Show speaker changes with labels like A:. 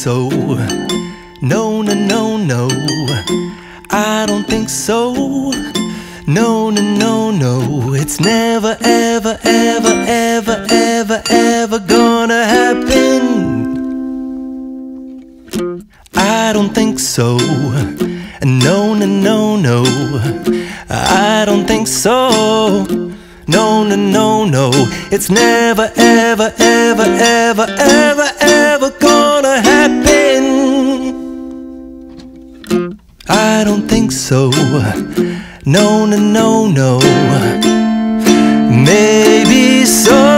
A: so. No, no, no, no, I don't think so. No, no, no, no, it's never, ever, ever, ever, ever, ever gonna happen. I don't think so. No, no, no, no, I don't think so. No, no, no, no, it's never, ever, ever, ever, ever, ever gonna happen. I don't think so. No, no, no, no. Maybe so.